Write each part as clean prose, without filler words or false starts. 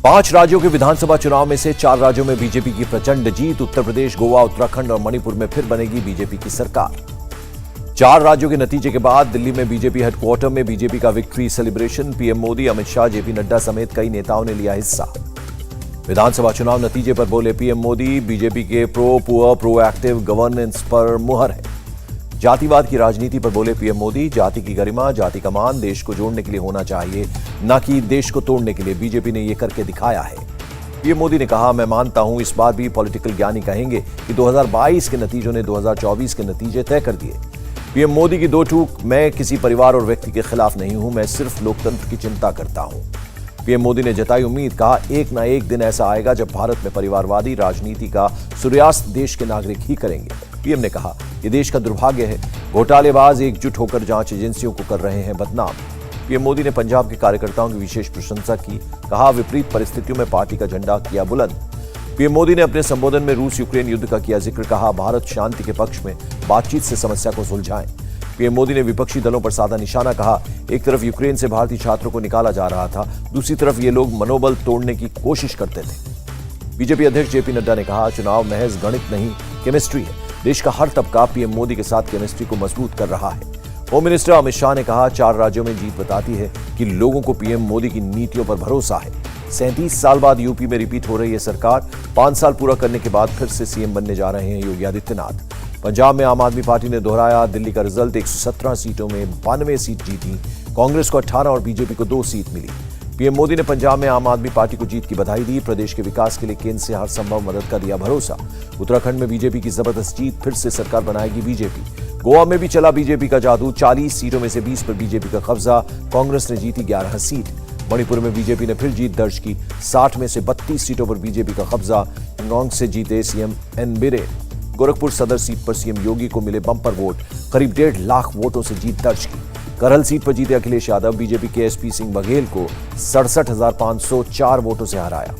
5 राज्यों के विधानसभा चुनाव में से 4 राज्यों में बीजेपी की प्रचंड जीत। उत्तर प्रदेश, गोवा, उत्तराखंड और मणिपुर में फिर बनेगी बीजेपी की सरकार। 4 राज्यों के नतीजे के बाद दिल्ली में बीजेपी हेडक्वार्टर में बीजेपी का victory celebration. PM Modi, Amit Shah, JP Nadda समेत कई नेताओं ने लिया हिस्सा। विधानसभा चुनाव नतीजे पर बोले पीएम मोदी, बीजेपी के प्रो पुअर प्रोएक्टिव गवर्नेंस पर मुहर है। जातिवाद की राजनीति पर बोले पीएम मोदी, जाति की गरिमा, जाति का मान देश को जोड़ने के लिए होना चाहिए, न कि देश को तोड़ने के लिए। बीजेपी ने यह करके दिखाया है। पीएम मोदी ने कहा, मैं मानता हूं, इस बार भी पॉलिटिकल ज्ञानी कहेंगे कि 2022 के नतीजों ने 2024 के नतीजे तय कर दिए। पीएम मोदी की दो टूक, मैं किसी परिवार और व्यक्ति के खिलाफ नहीं हूं, मैं सिर्फ लोकतंत्र की चिंता करता हूं। पीएम मोदी ने जताई उम्मीद, कहा, एक ना एक दिन ऐसा आएगा जब भारत में परिवारवादी राजनीति का सूर्यास्त देश के नागरिक ही करेंगे। पीएम ने कहा, यह देश का दुर्भाग्य है, घोटालेबाज एकजुट होकर जांच एजेंसियों को कर रहे हैं बदनाम। पीएम मोदी ने पंजाब के कार्यकर्ताओं की विशेष प्रशंसा की, कहा, विपरीत परिस्थितियों में पार्टी का झंडा किया बुलंद। पीएम मोदी ने अपने संबोधन में रूस यूक्रेन युद्ध का किया जिक्र, कहा, भारत शांति के पक्ष में, बातचीत से समस्या को सुलझाएं। पीएम मोदी ने विपक्षी दलों पर साधा निशाना, कहा, एक तरफ यूक्रेन से भारतीय छात्रों को निकाला जा रहा था, दूसरी तरफ ये लोग मनोबल तोड़ने की कोशिश करते थे। बीजेपी अध्यक्ष जेपी नड्डा ने कहा, चुनाव महज गणित नहीं, केमिस्ट्री है। देश का हर तबका पीएम मोदी के साथ केमिस्ट्री को मजबूत कर रहा है। होम मिनिस्टर अमित शाह ने कहा, 4 राज्यों में जीत बताती है कि लोगों को पीएम मोदी की नीतियों पर भरोसा है। 37 साल बाद यूपी में रिपीट हो रही है सरकार। 5 साल पूरा करने के बाद फिर से सीएम बनने जा रहे हैं योगी आदित्यनाथ। पंजाब में आम आदमी पार्टी ने दोहराया दिल्ली का रिजल्ट, 117 सीटों में 92 सीट जीती। कांग्रेस को 18 और बीजेपी को 2 सीट मिली। पीएम मोदी ने पंजाब में आम आदमी पार्टी को जीत की बधाई दी। प्रदेश के विकास के लिए केंद्र से हर संभव मदद का दिया भरोसा। उत्तराखंड में बीजेपी की जबरदस्त जीत, फिर से सरकार बनाएगी बीजेपी। गोवा में भी चला बीजेपी का जादू, 40 सीटों में से 20 पर बीजेपी का कब्जा। कांग्रेस ने जीती 11 सीट। मणिपुर में बीजेपी ने फिर जीत दर्ज की, 60 में से 32 सीटों पर बीजेपी का कब्जा। हिंगोंग से जीते सीएम एन बिरेन। गोरखपुर सदर सीट पर सीएम योगी को मिले बंपर वोट, करीब 1.5 लाख वोटों से जीत दर्ज की। करहल सीट पर जीते अखिलेश यादव, बीजेपी के एसपी सिंह बघेल को 67,504 वोटों से हराया।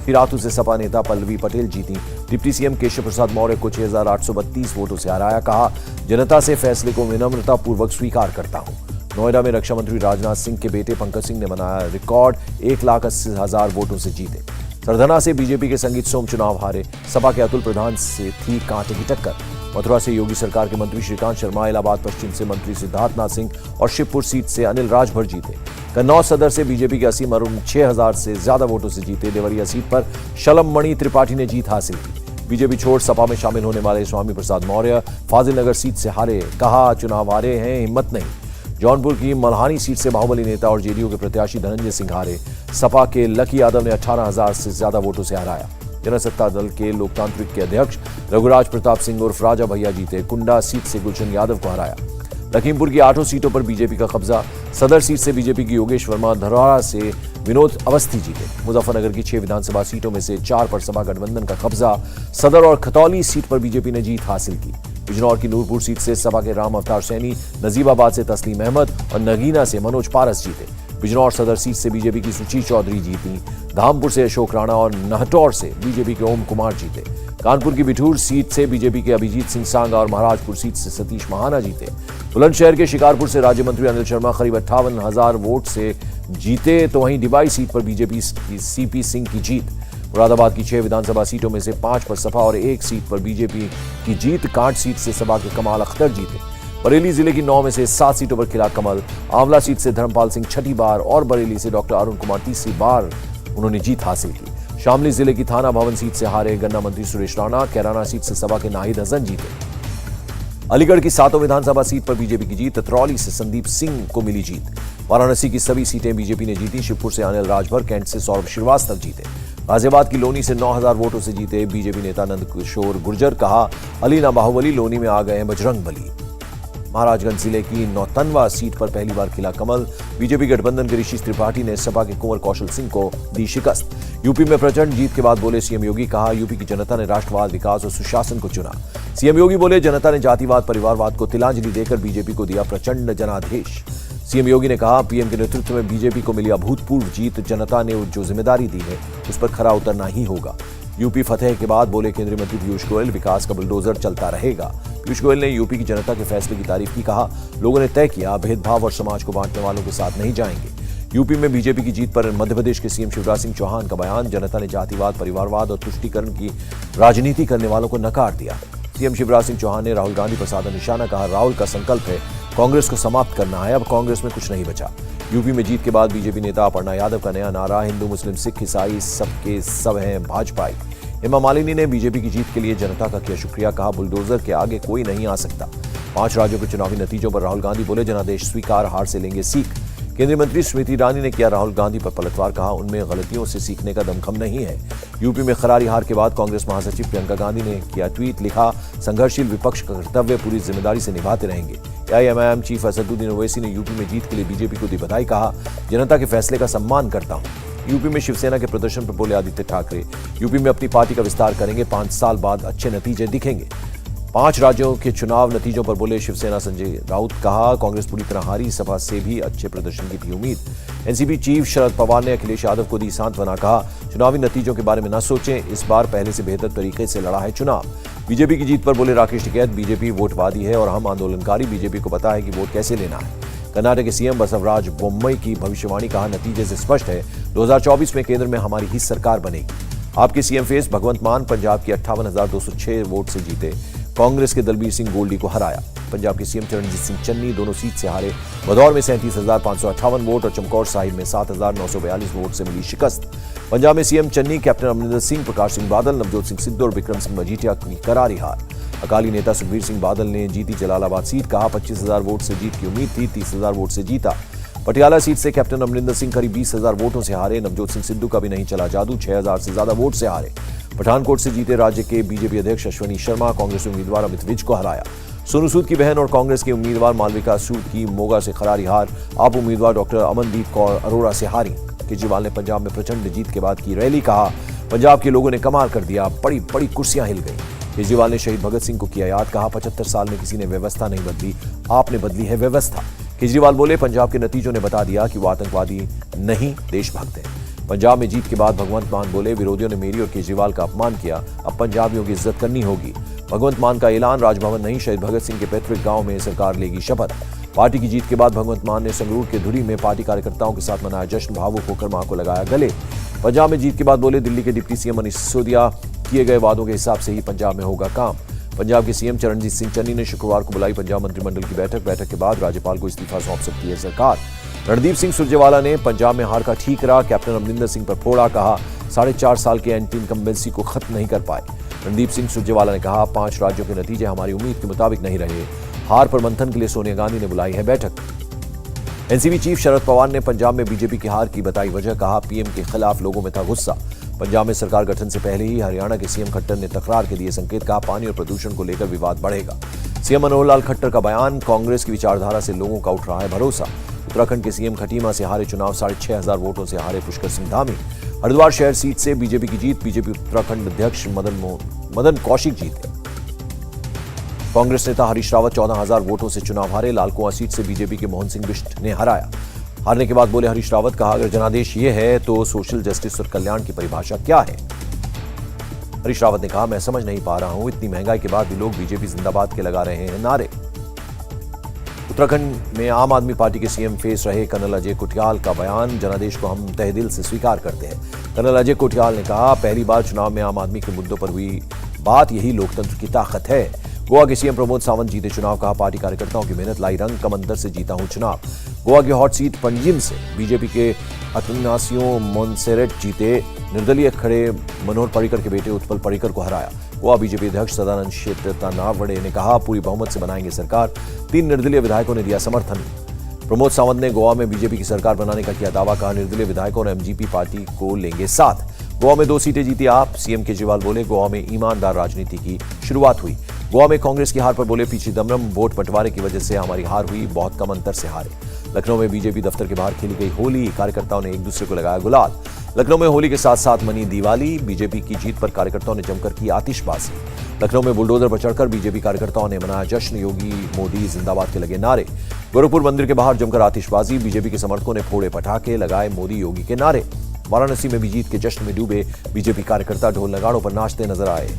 फिरातू से सपा नेता पल्लवी पटेल जीती। डिप्टी सीएम केशव प्रसाद मौर्य को 6,832 वोटों से हराया, कहा, जनता से फैसले को विनम्रता पूर्वक स्वीकार करता हूं। नोएडा में रक्षा मंत्री राजनाथ सिंह के बेटे पंकज सिंह ने बनाया रिकॉर्ड, 1,80,000 वोटों से जीते। सरधना से बीजेपी के संगीत सोम चुनाव हारे। सपा के अतुल प्रधान से थी कांटे की टक्कर। मथुरा से योगी सरकार के मंत्री श्रीकांत शर्मा, इलाहाबाद पश्चिम से मंत्री सिद्धार्थनाथ सिंह और शिवपुर सीट से अनिल राजभर जीते। कन्नौज सदर से बीजेपी के असीम अरुण 6,000 से ज्यादा वोटों से जीते। देवरिया सीट पर शलम मणि त्रिपाठी ने जीत हासिल की। बीजेपी छोड़ सपा में शामिल होने वाले स्वामी प्रसाद मौर्य फाजिल नगर सीट से हारे, कहा, चुनाव हारे हैं, हिम्मत नहीं। जौनपुर की मल्हानी सीट से बाहुबली नेता और जेडीयू के प्रत्याशी धनंजय सिंह हारे। सपा के लकी यादव ने 18,000 से ज्यादा वोटों से हराया। जनसत्ता दल के लोकतांत्रिक के अध्यक्ष रघुराज प्रताप सिंह उर्फ राजा भैया जीते। कुंडा सीट से गुलशन यादव को हराया। लखीमपुर की 8 सीटों पर बीजेपी का कब्जा। सदर सीट से बीजेपी की योगेश वर्मा, धरवाड़ा से विनोद अवस्थी जीते। मुजफ्फरनगर की 6 विधानसभा सीटों में से 4 पर सपा गठबंधन का कब्जा। सदर और खतौली सीट पर बीजेपी ने जीत हासिल की। बिजनौर की नूरपुर सीट से सपा के राम अवतार सैनी, नजीबाबाद से तस्लीम अहमद और नगीना से मनोज पारस जीते। बिजनौर सदर सीट से बीजेपी की सुची चौधरी जीती। धामपुर से अशोक राणा और नहटौर से बीजेपी के ओम कुमार जीते। कानपुर की बिठूर सीट से बीजेपी के अभिजीत सिंह सांगा और महाराजपुर सीट से सतीश महाना जीते। बुलंदशहर के शिकारपुर से राज्य मंत्री अनिल शर्मा करीब 58,000 वोट से जीते, तो वहीं डिबाई सीट पर बीजेपी की सीपी सिंह की जीत। मुरादाबाद की 6 विधानसभा सीटों में से 5 पर सपा और 1 सीट पर बीजेपी की जीत। कांट सीट से सपा के कमाल अख्तर जीते। बरेली जिले की 9 में से 7 सीटों पर खिला कमल। आंवला सीट से धर्मपाल सिंह छठी बार और बरेली से डॉक्टर अरुण कुमार तीसरी बार उन्होंने जीत हासिल की। शामली जिले की थाना भवन सीट से हारे गन्ना मंत्री सुरेश राणा। कैराना सीट से सपा के नाहिद हसन जीते। अलीगढ़ की 7 विधानसभा सीट पर बीजेपी की जीत। तत्रौली से संदीप सिंह को मिली जीत। वाराणसी की सभी सीटें बीजेपी ने जीती। शिवपुर से अनिल राजभर, कैंट से सौरभ श्रीवास्तव जीते। गाजियाबाद की लोनी से 9,000 वोटों से जीते बीजेपी नेता नंदकिशोर गुर्जर, कहा, अली ना बाहुबली, लोनी में आ गए हैं बजरंग बली। महाराजगंज जिले की नौतनवा सीट पर पहली बार खिला कमल। बीजेपी गठबंधन के ऋषि त्रिपाठी ने सपा के कुंवर कौशल सिंह को दी शिकस्त। यूपी में प्रचंड जीत के बाद बोले सीएम योगी, कहा, यूपी की जनता ने राष्ट्रवाद, विकास और सुशासन को चुना। सीएम योगी बोले, जनता ने जातिवाद, परिवारवाद को तिलांजलि देकर बीजेपी को दिया प्रचंड जनादेश। सीएम योगी ने कहा, पीएम के नेतृत्व में बीजेपी को मिली अभूतपूर्व जीत। जनता ने जो जिम्मेदारी दी है उस पर खरा उतरना ही होगा। यूपी फतेह के बाद बोले केंद्रीय मंत्री पीयूष गोयल, विकास का बुलडोजर चलता रहेगा। पीयूष गोयल ने यूपी की जनता के फैसले की तारीफ की, कहा, लोगों ने तय किया भेदभाव और समाज को बांटने वालों के साथ नहीं जाएंगे। यूपी में बीजेपी की जीत पर मध्य प्रदेश के सीएम शिवराज सिंह चौहान का बयान। जनता ने जातिवाद, परिवारवाद और तुष्टीकरण की राजनीति करने वालों को नकार दिया। सीएम शिवराज सिंह चौहान ने राहुल गांधी पर साधा निशाना, कहा राहुल का संकल्प है कांग्रेस को समाप्त करना है, अब कांग्रेस में कुछ नहीं बचा। यूपी में जीत के बाद बीजेपी नेता अपर्णा यादव का नया नारा, हिंदू मुस्लिम सिख ईसाई सबके सब हैं भाजपाई। हेमा मालिनी ने बीजेपी की जीत के लिए जनता का किया शुक्रिया, कहा बुलडोजर के आगे कोई नहीं आ सकता। 5 राज्यों के चुनावी नतीजों पर राहुल गांधी बोले, जनादेश स्वीकार, हार से लेंगे सीख। केंद्रीय मंत्री स्मृति ईरानी ने किया राहुल गांधी पर पलटवार, कहा उनमें गलतियों से सीखने का दमखम नहीं है। यूपी में करारी हार के बाद कांग्रेस महासचिव प्रियंका गांधी ने किया ट्वीट, लिखा संघर्षशील विपक्ष का कर्तव्य पूरी जिम्मेदारी से निभाते रहेंगे। एआईएमआईएम चीफ असदुद्दीन ओवैसी ने यूपी में जीत के लिए बीजेपी को दी बधाई, कहा जनता के फैसले का सम्मान करता हूं। यूपी में शिवसेना के प्रदर्शन पर बोले आदित्य ठाकरे, यूपी में अपनी पार्टी का विस्तार करेंगे, 5 साल बाद अच्छे नतीजे दिखेंगे। 5 राज्यों के चुनाव नतीजों पर बोले शिवसेना संजय राउत, कहा कांग्रेस पूरी तरह हारी, सपा से भी अच्छे प्रदर्शन की थी उम्मीद। एनसीपी चीफ शरद पवार ने अखिलेश यादव को दी सांत्वना, कहा चुनावी नतीजों के बारे में न सोचें, इस बार पहले से बेहतर तरीके से लड़ा है चुनाव। बीजेपी की जीत पर बोले राकेश टिकैत, बीजेपी वोटवादी है और हम आंदोलनकारी, बीजेपी को पता है कि वोट कैसे लेना है। कर्नाटक के सीएम बसवराज बोम्मई की भविष्यवाणी, कहा नतीजे से स्पष्ट है 2024 में केंद्र में हमारी ही सरकार बनेगी। आपके सीएम फेस भगवंत मान पंजाब की 58,206 वोट से जीते, कांग्रेस के दलबीर सिंह गोल्डी को हराया। पंजाब के सीएम चरणजीत सिंह चन्नी दोनों सीट से हारे, भदौर में 37,558 वोट और चमकौर साहिब में 7,942 वोट से मिली शिकस्त। पंजाब में सीएम चन्नी, कैप्टन अमरिंदर सिंह, प्रकाश सिंह बादल, नवजोत सिंह सिद्धू और विक्रम सिंह मजीठिया की करारी हार। अकाली नेता सुखबीर सिंह बादल ने जीती जलालाबाद सीट, कहा 25,000 वोट से जीत की उम्मीद थी, 30,000 वोट से जीता। पटियाला सीट से कैप्टन अमरिंदर सिंह करीब 20,000 वोटों से हारे, नवजोत सिंह सिद्धू का भी नहीं चला जादू, 6,000 से ज्यादा वोट से हारे। पठानकोट से जीते राज्य के बीजेपी अध्यक्ष अश्वनी शर्मा, कांग्रेस उम्मीदवार अमित विज को हराया। सोनू सूद की बहन और कांग्रेस के उम्मीदवार मालविका सूद की मोगा से खरारी हार, आप उम्मीदवार डॉक्टर अमनदीप कौर अरोड़ा से हारी। केजरीवाल ने पंजाब में प्रचंड जीत के बाद की रैली, कहा पंजाब के लोगों ने कमाल कर दिया, बड़ी बड़ी कुर्सियां हिल गई। केजरीवाल ने शहीद भगत सिंह को किया याद, कहा 75 साल में किसी ने व्यवस्था नहीं बदली, आपने बदली है व्यवस्था। केजरीवाल बोले पंजाब के नतीजों ने बता दिया कि वो आतंकवादी नहीं देशभक्त हैं। पंजाब में जीत के बाद भगवंत मान बोले, विरोधियों ने मेरी और केजरीवाल का अपमान किया, अब पंजाबियों की इज्जत करनी होगी। भगवंत मान का ऐलान, राजभवन नहीं शहीद भगत सिंह के पैतृक गांव में सरकार लेगी शपथ। पार्टी की जीत के बाद भगवंत मान ने संगरूर के धुरी में पार्टी कार्यकर्ताओं के साथ मनाया जश्न, भावुक होकर मां को लगाया गले। पंजाब में जीत के बाद बोले, दिल्ली के डिप्टी सीएम मनीष सिसोदिया, किए गए वादों के हिसाब से ही पंजाब में होगा काम। पंजाब के सीएम चरणजीत सिंह चन्नी ने शुक्रवार को बुलाई पंजाब मंत्रिमंडल की बैठक के बाद राज्यपाल को इस्तीफा सौंप सकती है सरकार। रणदीप सिंह सुरजेवाला ने पंजाब में हार का ठीकरा कैप्टन अमरिंदर सिंह पर फोड़ा, कहा 4.5 साल के एंटी इनकम्बेंसी को खत्म नहीं कर पाए। रणदीप सिंह सुरजेवाला ने कहा 5 राज्यों के नतीजे हमारी उम्मीद के मुताबिक नहीं रहे, हार पर मंथन के लिए सोनिया गांधी ने बुलाई है बैठक। एनसीपी चीफ शरद पवार ने पंजाब में बीजेपी की हार की बताई वजह, कहा पीएम के खिलाफ लोगों में था गुस्सा। पंजाब में सरकार गठन से पहले ही हरियाणा के सीएम खट्टर ने तकरार के दिए संकेत, कहा पानी और प्रदूषण को लेकर विवाद बढ़ेगा। सीएम मनोहर लाल खट्टर का बयान, कांग्रेस की विचारधारा से लोगों का उठ रहा है भरोसा। उत्तराखंड के सीएम खटीमा से हारे चुनाव, 6,500 वोटों से हारे पुष्कर सिंह धामी। हरिद्वार शहर सीट से बीजेपी की जीत, बीजेपी उत्तराखंड अध्यक्ष मदन कौशिक जीते। कांग्रेस नेता हरीश रावत 14,000 वोटों से चुनाव हारे, लालकुआं सीट से बीजेपी के मोहन सिंह बिष्ट ने हराया। हारने के बाद बोले हरीश रावत, कहा अगर जनादेश ये है तो सोशल जस्टिस और कल्याण की परिभाषा क्या है। हरीश रावत ने कहा मैं समझ नहीं पा रहा हूं, इतनी महंगाई के बाद भी लोग बीजेपी जिंदाबाद के लगा रहे हैं नारे। उत्तराखंड में आम आदमी पार्टी के सीएम फेस रहे कर्नल अजय कुटियाल का बयान, जनादेश को हम तहे दिल से स्वीकार करते हैं। कर्नल अजय कुटियाल ने कहा पहली बार चुनाव में आम आदमी के मुद्दों पर हुई बात, यही लोकतंत्र की ताकत है। गोवा के सीएम प्रमोद सावंत जीते चुनाव, कहा पार्टी कार्यकर्ताओं की मेहनत लाई रंग, कम अंतर से जीता हूं चुनाव। गोवा की हॉट सीट पंजिम से बीजेपी के अतनासियो मोन्सेरेट जीते, निर्दलीय खड़े मनोहर पर्रिकर के बेटे उत्पल पर्रिकर को हराया। गोवा बीजेपी अध्यक्ष सदानंद शेट्टानावड़े ने कहा पूरी बहुमत से बनाएंगे सरकार, 3 निर्दलीय विधायकों ने दिया समर्थन। प्रमोद सावंत ने गोवा में बीजेपी की सरकार बनाने का किया दावा, कहा निर्दलीय विधायकों और एमजीपी पार्टी को लेंगे साथ। गोवा में 2 सीटें जीती आप, सीएम केजरीवाल बोले गोवा में ईमानदार राजनीति की शुरुआत हुई। गोवा में कांग्रेस की हार पर बोले पी चिदम्बरम, वोट बंटवारे की वजह से हमारी हार हुई, बहुत कम अंतर से हारे। लखनऊ में बीजेपी दफ्तर के बाहर खेली गई होली, कार्यकर्ताओं ने एक दूसरे को लगाया गुलाल। लखनऊ में होली के साथ साथ मनी दिवाली, बीजेपी की जीत पर कार्यकर्ताओं ने जमकर की आतिशबाजी। लखनऊ में बुलडोजर पर चढ़कर बीजेपी कार्यकर्ताओं ने मनाया जश्न, योगी मोदी जिंदाबाद के लगे नारे। गोरखपुर मंदिर के बाहर जमकर आतिशबाजी, बीजेपी के समर्थकों ने फोड़े पटाखे, लगाए मोदी योगी के नारे। वाराणसी में भी जीत के जश्न में डूबे बीजेपी कार्यकर्ता ढोल नगाड़ों पर नाचते नजर आए।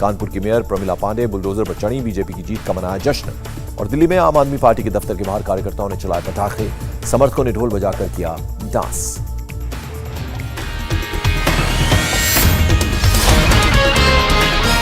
कानपुर की मेयर प्रमिला पांडे बुलडोजर पर चढ़ी, बीजेपी की जीत का मनाया जश्न। और दिल्ली में आम आदमी पार्टी के दफ्तर के बाहर कार्यकर्ताओं ने चलाए पटाखे, समर्थकों ने ढोल बजाकर किया ग्राविटास।